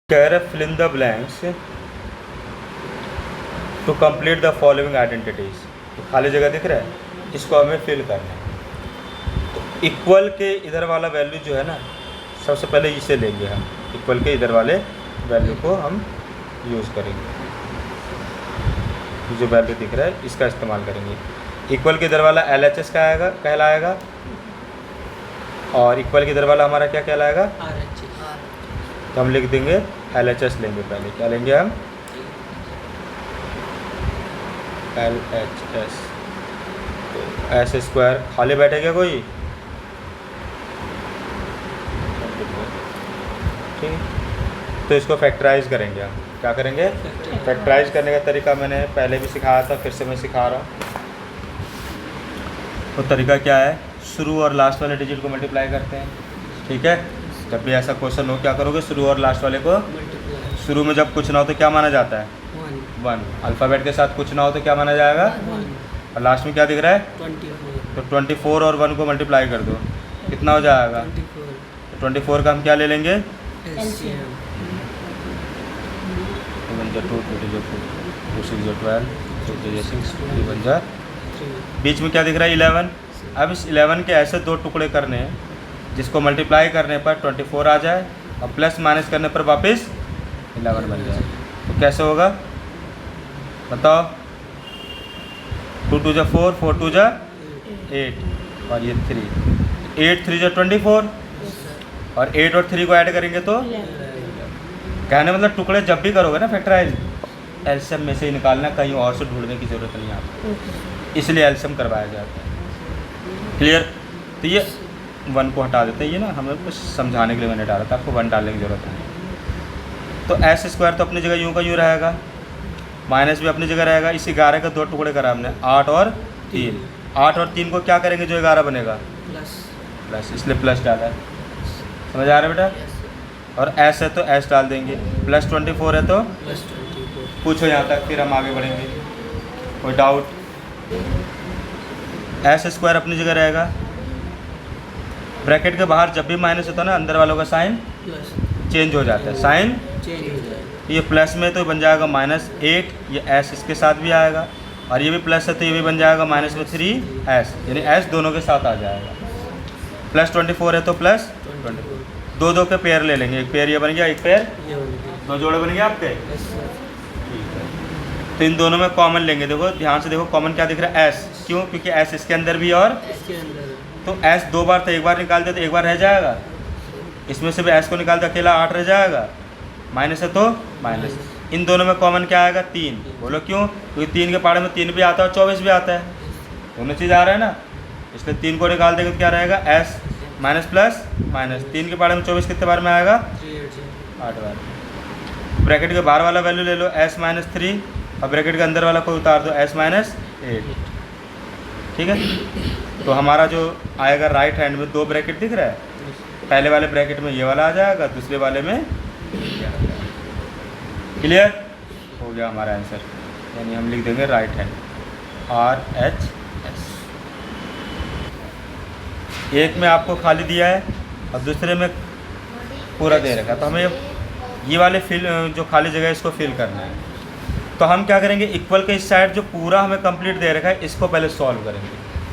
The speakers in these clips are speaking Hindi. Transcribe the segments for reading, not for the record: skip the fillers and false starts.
कह रहे fill in the blanks to complete the following identities. खाली जगह दिख रहा है, इसको हमें फिल करना है। तो इक्वल के इधर वाला वैल्यू जो है ना, सबसे पहले इसे लेंगे हम। इक्वल के इधर वाले वैल्यू को हम यूज़ करेंगे। जो वैल्यू दिख रहा है इसका इस्तेमाल करेंगे। इक्वल के इधर वाला LHS का आएगा कहलाएगा, और इक्वल के इधर वाला हमारा क्या कहलाएगा, तो हम लिख देंगे LHS लेंगे। पहले क्या लेंगे हम, LHS। तो एस स्क्वायर खाली बैठेगा कोई, ठीक। तो इसको फैक्टराइज करेंगे हम। क्या करेंगे, फैक्टराइज करने का तरीका मैंने पहले भी सिखाया था, फिर से मैं सिखा रहा हूँ। तो तरीका क्या है, शुरू और लास्ट वाले डिजिट को मल्टीप्लाई करते हैं, ठीक है। जब भी ऐसा क्वेश्चन हो क्या करोगे, शुरू और लास्ट वाले को, शुरू में जब कुछ ना हो तो क्या माना जाता है, 1। अल्फ़ाबेट के साथ कुछ ना हो तो क्या माना जाएगा, और लास्ट में क्या दिख रहा है, 24। तो 24 और 1 को मल्टीप्लाई कर दो, कितना हो जाएगा, 24। तो 24 का हम क्या ले लेंगे, LCM 12, बीच में क्या दिख रहा है 11। अब इस 11 के ऐसे दो टुकड़े करने हैं जिसको मल्टीप्लाई करने पर 24 आ जाए और प्लस माइनस करने पर वापस 11 बन जाए। तो कैसे होगा बताओ, 2 2 जा 4, 4 2 जा 8 और ये 3, 8 3 जा 24 और 8 और 3 को ऐड करेंगे तो कहने मतलब टुकड़े जब भी करोगे ना फैक्टराइज, एलसीएम में से ही निकालना, कहीं और से ढूंढने की ज़रूरत नहीं आपको, इसलिए एलसीएम करवाया जाता है। क्लियर। तो ये 1 को हटा देते हैं, ये ना हमें कुछ समझाने के लिए मैंने डाला था, आपको 1 डालने की ज़रूरत नहीं। तो एस स्क्वायर तो अपनी जगह यूँ का यूँ रहेगा, माइनस भी अपनी जगह रहेगा। इस 11 के दो टुकड़े करा हमने, 8 और 3। 8 और 3 को क्या करेंगे जो 11 बनेगा, प्लस, इसलिए प्लस डाला है। समझ आ रहा है बेटा। और एस है तो एस डाल देंगे, प्लस 24 है तो पूछो यहाँ तक, फिर हम आगे बढ़ेंगे। कोई डाउट, एस स्क्वायर अपनी जगह रहेगा। ब्रैकेट के बाहर जब भी माइनस होता है ना, अंदर वालों का साइन चेंज हो जाता है, साइन चेंज हो जाए। ये प्लस में तो बन जाएगा -8, ये एस इसके साथ भी आएगा, और ये भी प्लस है तो ये भी बन जाएगा -3s, यानी एस दोनों के साथ आ जाएगा। प्लस 24 है तो प्लस 24, दो दो के पेयर ले लेंगे, एक पेयर ये बन गया, एक पेयर, दो जोड़े बन गए आपके। ठीक है, तो इन दोनों में कॉमन लेंगे। देखो ध्यान से देखो, कॉमन क्या दिख रहा है, एस। क्यों, क्योंकि एस इसके अंदर भी और इसके अंदर, तो एस 2 बार, तो एक बार निकाल दे तो एक बार रह जाएगा, इसमें से भी एस को निकाल दे अकेला 8 रह जाएगा, माइनस है तो माइनस। इन दोनों में कॉमन क्या आएगा, 3। बोलो क्यों, क्योंकि 3 के पाड़े में 3 भी आता है और 24 भी आता है, दोनों चीज़ आ रहा है ना, इसलिए 3 को निकाल देंगे तो क्या रहेगा, एस माइनस प्लस माइनस। 3 के पाड़े में 24 कितने बार में आएगा, 8 बार। ब्रैकेट के बाहर वाला वैल्यू ले लो, s-3, और ब्रैकेट के अंदर वाला को उतार दो, s-8। ठीक है, तो हमारा जो आएगा राइट हैंड में 2 ब्रैकेट दिख रहा है, पहले वाले ब्रैकेट में ये वाला आ जाएगा, दूसरे वाले में। क्लियर हो गया हमारा आंसर, यानी हम लिख देंगे राइट हैंड RHS। एक में आपको खाली दिया है और दूसरे में पूरा दे रखा है, तो हमें ये वाले फिल जो खाली जगह है इसको फिल करना है। तो हम क्या करेंगे, इक्वल के इस साइड जो पूरा हमें कंप्लीट दे रखा है इसको पहले सॉल्व करेंगे।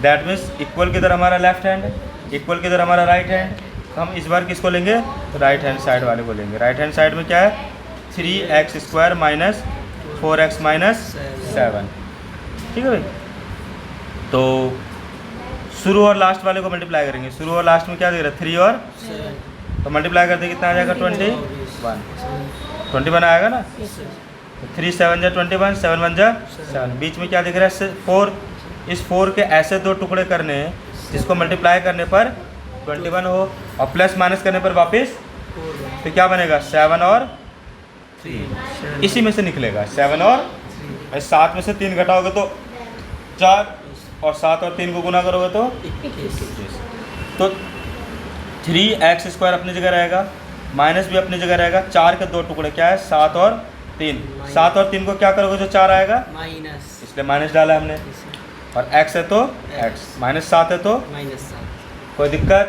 दैट मीन्स इक्वल की इधर हमारा लेफ्ट हैंड है, इक्वल की इधर हमारा राइट हैंड। तो हम इस बार किसको लेंगे, तो राइट हैंड साइड वाले को लेंगे। राइट हैंड साइड में क्या है, 3x square minus 4x minus 7। ठीक है भाई। तो शुरू और लास्ट वाले को मल्टीप्लाई करेंगे। शुरू और लास्ट में क्या दे रहा है, 3 और 7, तो मल्टीप्लाई करते कितना आ जाएगा, 21 आएगा ना। तो 3 7 जा 21, 7 1 जा 7। बीच में क्या दिख रहा है, 4। इस 4 के ऐसे दो टुकड़े करने हैं जिसको मल्टीप्लाई करने पर 21 हो, और प्लस माइनस करने पर वापस, तो क्या बनेगा, 7 और 3। इसी में से निकलेगा 7 और 7 में से 3 घटाओगे तो 4, और 7 और 3 को गुना करोगे तो 21। तो 3x स्क्वायर अपनी जगह रहेगा, माइनस भी अपनी जगह रहेगा। 4 के दो टुकड़े क्या है, 7 और 3। 7 और 3 को क्या करोगे जो 4 आएगा, माइनस, इसलिए माइनस डाला हमने। और x है तो x, -7 है तो -7। कोई दिक्कत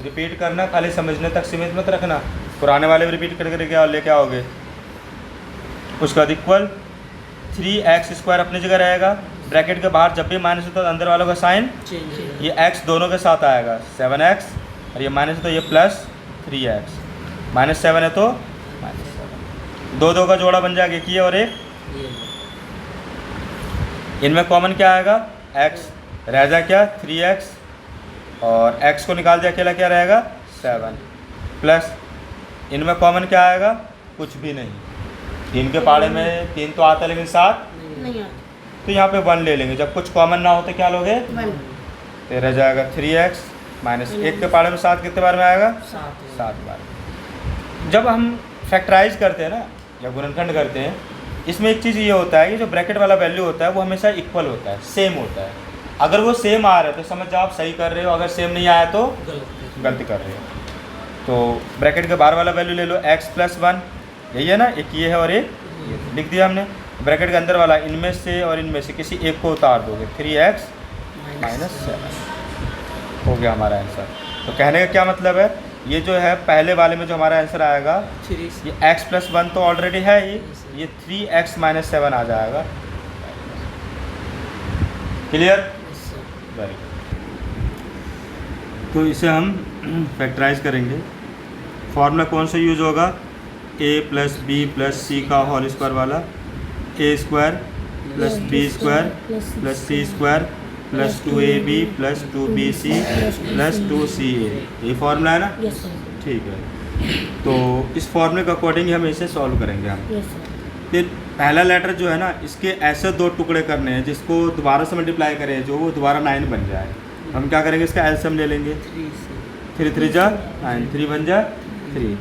रिपीट करना, खाली समझने तक सीमित मत रखना, पुराने वाले भी रिपीट करके क्या लेके आओगे। उसके बाद इक्वल 3x² अपनी जगह रहेगा, ब्रैकेट के बाहर जब भी माइनस होता है तो अंदर वालों का साइन चेंज ये x दोनों के साथ आएगा 7x, और ये माइनस है तो ये प्लस 3x, -7 है तो -7, दो दो का जोड़ा बन जाएगा, एक ये और एक। इनमें कॉमन क्या आएगा, x रह जाए क्या 3x, और x को निकाल दिया अकेला क्या रहेगा 7, प्लस इनमें कॉमन क्या आएगा, कुछ भी नहीं। 3 के पाड़े में 3 तो आता है लेकिन 7 नहीं आता तो यहाँ पे 1 ले लेंगे, जब कुछ कॉमन ना हो तो क्या लोगे, 1 तो रह जाएगा 3x माइनस 1 के पाड़े में 7 कितने बार में आएगा, 7 बार। जब हम फैक्टराइज करते हैं ना या गुणनखंड करते हैं, इसमें एक चीज़ ये होता है कि जो ब्रैकेट वाला वैल्यू होता है वो हमेशा इक्वल होता है, सेम होता है। अगर वो सेम आ रहा है तो समझ जाओ आप सही कर रहे हो, अगर सेम नहीं आया तो गलती कर रहे हो। तो ब्रैकेट के बाहर वाला वैल्यू ले लो x + 1, यही है ना, एक ये है और एक ये लिख दिया हमने। ब्रैकेट के अंदर वाला इनमें से और इनमें से किसी एक को उतार दोगे, 3x - 7 हो गया हमारा आंसर। तो कहने का क्या मतलब है, ये जो है पहले वाले में जो हमारा आंसर आएगा ये x + 1 तो ऑलरेडी है ही, ये 3x - 7 आ जाएगा। Clear, very good. तो इसे हम फैक्टराइज करेंगे। फॉर्मूला कौन सा यूज़ होगा, a + b + c का होल स्क्वायर वाला, a² + b² + c² + 2ab + 2bc + 2ca, ये फॉर्मूला है ना, यस सर, ठीक है। तो इस फॉर्मूले के अकॉर्डिंग हम इसे सॉल्व करेंगे हम। यस सर, फिर पहला लेटर जो है ना, इसके ऐसे 2 टुकड़े करने हैं जिसको दोबारा से मल्टीप्लाई करें जो वो दोबारा 9 बन जाए। हम क्या करेंगे, इसका एलसीएम ले लेंगे, 3 3 जा 9, 3 बन जा 3,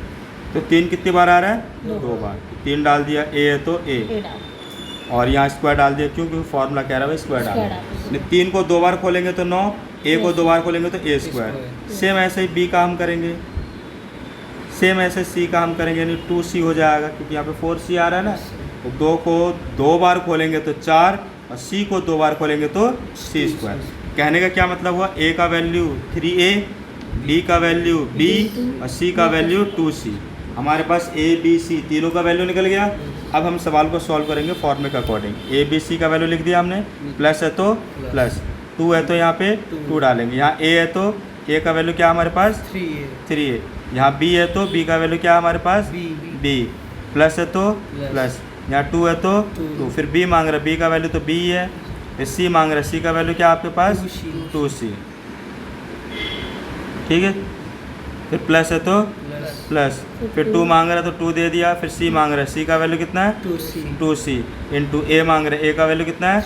तो 3 कितनी बार आ रहा है, 2 बार। 3 डाल दिया, a है तो a, 8 डाल और यहाँ स्क्वायर डाल दिया क्योंकि फॉर्मूला कह रहा है स्क्वायर स्क्वायर डाल। 3 को 2 बार खोलेंगे तो 9, a को 2 बार खोलेंगे तो a²। सेम ऐसे ही b का हम करेंगे, सेम ऐसे c का हम करेंगे, यानी 2c हो जाएगा क्योंकि यहाँ पे 4c आ रहा है ना। तो 2 को 2 बार खोलेंगे तो 4, और c को 2 बार खोलेंगे तो c²। कहने का क्या मतलब हुआ, a का वैल्यू 3a, b का वैल्यू b और c का वैल्यू 2c। हमारे पास a b c तीनों का वैल्यू निकल गया। अब हम सवाल को सॉल्व करेंगे फॉर्मूले के अकॉर्डिंग। a b c का वैल्यू लिख दिया हमने, प्लस है तो प्लस, 2 है तो यहाँ पे 2 डालेंगे, यहाँ a है तो a का वैल्यू क्या हमारे पास 3a, यहाँ b है तो b का वैल्यू क्या हमारे पास b, प्लस है तो प्लस, यहाँ 2 है तो 2, फिर b मांग रहा है, b का वैल्यू तो b ही है, फिर c मांग रहा है, c का वैल्यू क्या आपके पास 2c, ठीक है। फिर प्लस है तो प्लस, फिर 2 मांग रहा है तो 2 दे दिया, फिर c मांग रहा है, c का वैल्यू कितना है 2c, इंटू a मांग रहे हैं, a का वैल्यू कितना है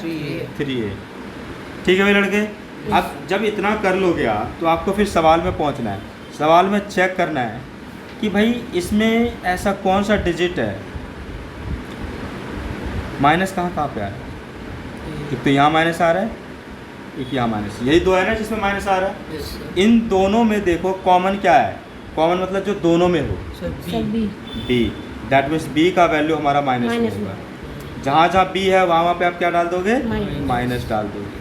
3a। ठीक है भाई लड़के, अब जब इतना कर लोगे आप तो आपको फिर सवाल में पहुंचना है। सवाल में चेक करना है कि भाई इसमें ऐसा कौन सा डिजिट है, माइनस कहाँ पे आ रहा है। एक तो यहाँ माइनस आ रहा है, एक यहाँ माइनस, यही 2 है ना जिसमें माइनस आ रहा है। इन दोनों में देखो कॉमन क्या है, कॉमन मतलब जो दोनों में हो, sir B, b, that means b का वैल्यू हमारा माइनस माइनस होगा। जहाँ जहाँ b है वहाँ पे आप क्या डाल दोगे, माइनस। माइनस डाल दोगे।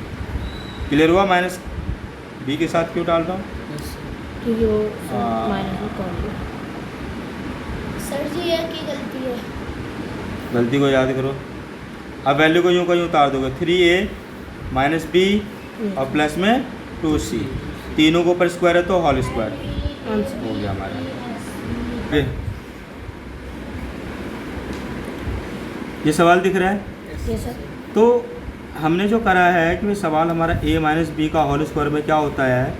क्लियर हुआ, माइनस b के साथ क्यों डाल रहा हूँ, क्योंकि वो हाँ। माइनस में कॉल है। सर जी ये की गलती है। गलती को याद करो। अब वैल्यू को यूँ का यूँ उतार दोगे, 3a माइनस b और प्लस में 2c, तीनों को ऊपर स्क्वायर है तो होल स्क्वायर आंसर हो गया हमारा। ये सवाल दिख रहा है। यस सर, तो हमने जो करा है कि सवाल हमारा a माइनस बी का होल स्क्वायर में क्या होता है,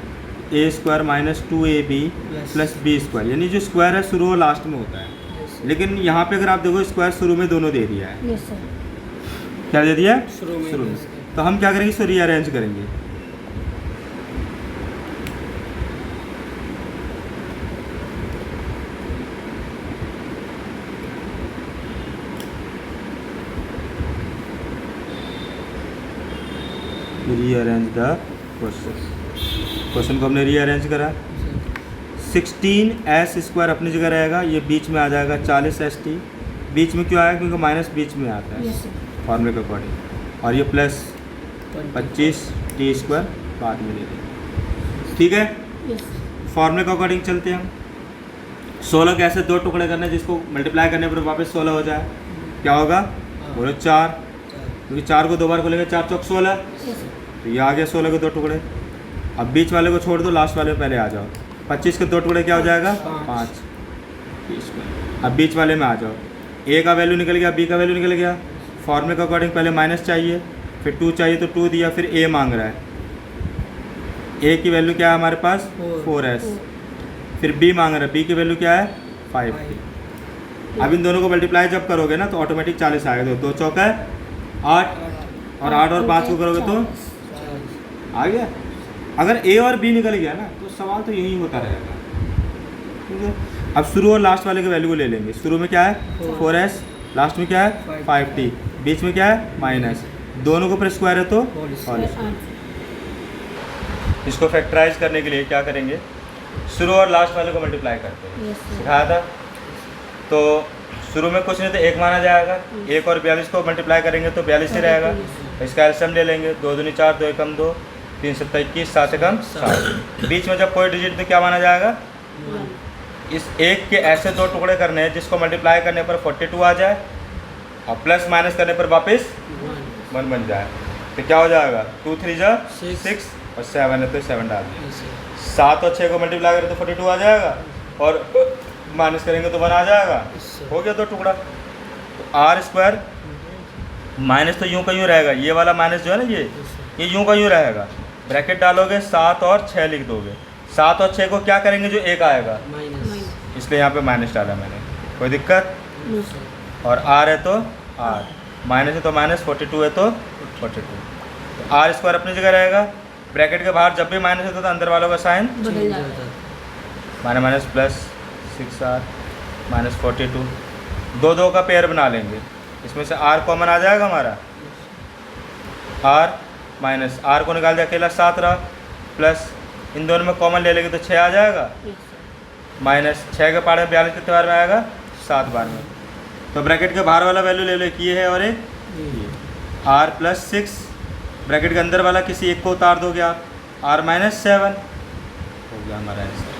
a² minus 2ab plus b², यानी जो स्क्वायर है शुरू और लास्ट में होता है। लेकिन यहाँ पे अगर आप देखो स्क्वायर शुरू में दोनों दे दिया है, यस सर, क्या दे दिया शुरू में। तो हम क्या करेंगे, इसको रीअरेंज करेंगे। रीअरेंज द क्वेश्चन को हमने रीअरेंज करा। 16s² अपनी जगह रहेगा, ये बीच में आ जाएगा 40st। बीच में क्यों आएगा, क्योंकि माइनस बीच में आता है यस सर, फॉर्मूले के अकॉर्डिंग, और ये प्लस 25t² बाद में ले लेंगे। ठीक है, यस फॉर्मूले के अकॉर्डिंग चलते हैं हम। 16 के ऐसे 2 टुकड़े करने जिसको मल्टीप्लाई करने पर वापस 16 हो जाए, क्या होगा? बोलो 4, क्योंकि 4 को 2 बार खोलेंगे, 4 चौक 16, तो ये आ गया 16 के 2 टुकड़े। अब बीच वाले को छोड़ दो, लास्ट वाले में पहले आ जाओ। 25 के 2 टुकड़े क्या हो जाएगा? 5। अब बीच वाले में आ जाओ, ए का वैल्यू निकल गया, बी का वैल्यू निकल गया। फॉर्मूले के अकॉर्डिंग पहले माइनस चाहिए, फिर 2 चाहिए तो 2 दिया, फिर ए मांग रहा है। ए की वैल्यू क्या है हमारे पास? 4s। फिर बी मांग रहा है, बी की वैल्यू क्या है? 5। अब इन दोनों को मल्टीप्लाई जब करोगे ना तो ऑटोमेटिक 40 आएगा। तो 2 चौका है 8, और 8 और 5 को करोगे तो आ गया। अगर ए और बी निकल गया ना तो सवाल तो यही होता रहेगा, ठीक है। अब शुरू और लास्ट वाले के वैल्यू को ले लेंगे। शुरू में क्या है? 4s, लास्ट में क्या है? 5t, बीच में क्या है? माइनस। दोनों को पर स्क्वायर है तो होल स्क्वायर। इसको फैक्टराइज करने के लिए क्या करेंगे? शुरू और लास्ट वाले को मल्टीप्लाई करते हैं, सिखाया था। तो शुरू में कुछ नहीं तो 1 माना जाएगा, 1 और 42 को मल्टीप्लाई करेंगे तो 42 ही रहेगा। इसका एलसीएम ले लेंगे, 2 दूनी 4, 2 एकम 2, 3 सत्ता 21, 7 एकम 7। बीच में जब कोई डिजिट तो क्या माना जाएगा? इस 1 के ऐसे 2 टुकड़े करने हैं जिसको मल्टीप्लाई करने पर 42 आ जाए और प्लस माइनस करने पर वापस 1 बन जाए, तो क्या हो जाएगा? 2 3 जा 6 और 7 है तो 7 डाल दिया। 7 और 6 को मल्टीप्लाई करें तो 42 आ जाएगा, और माइनस करेंगे तो 1 आ जाएगा। हो गया 2 टुकड़ा। तो आर स्क्वायर माइनस तो यूं का यूँ रहेगा, ये वाला माइनस जो है ना ये यूं का यूँ रहेगा। ब्रैकेट डालोगे, 7 और 6 लिख दोगे। 7 और 6 को क्या करेंगे? जो 1 आएगा, इसलिए यहाँ पे माइनस डाला मैंने, कोई दिक्कत? और आर है तो आर, माइनस है तो माइनस, 42 है तो 42। तो आर स्क्वायर अपनी जगह रहेगा। ब्रैकेट के बाहर जब भी माइनस होता है तो अंदर वालों का साइन बदल जाता है। Minus minus plus 6r minus 42। 2 2 का पेयर बना लेंगे, इसमें से r कॉमन आ जाएगा हमारा, r माइनस r को निकाल दिया, अकेला 7 रहा, प्लस इन दोनों में कॉमन ले लेंगे तो 6 आ जाएगा, माइनस 6 के पार में 42 कितने बार में आएगा? 7 बार में। तो ब्रैकेट के बाहर वाला वैल्यू ले लो, एक ये है और एक r प्लस 6। ब्रैकेट के अंदर वाला किसी एक को उतार दोगे आप, r माइनस 7 हो गया हमारा आंसर।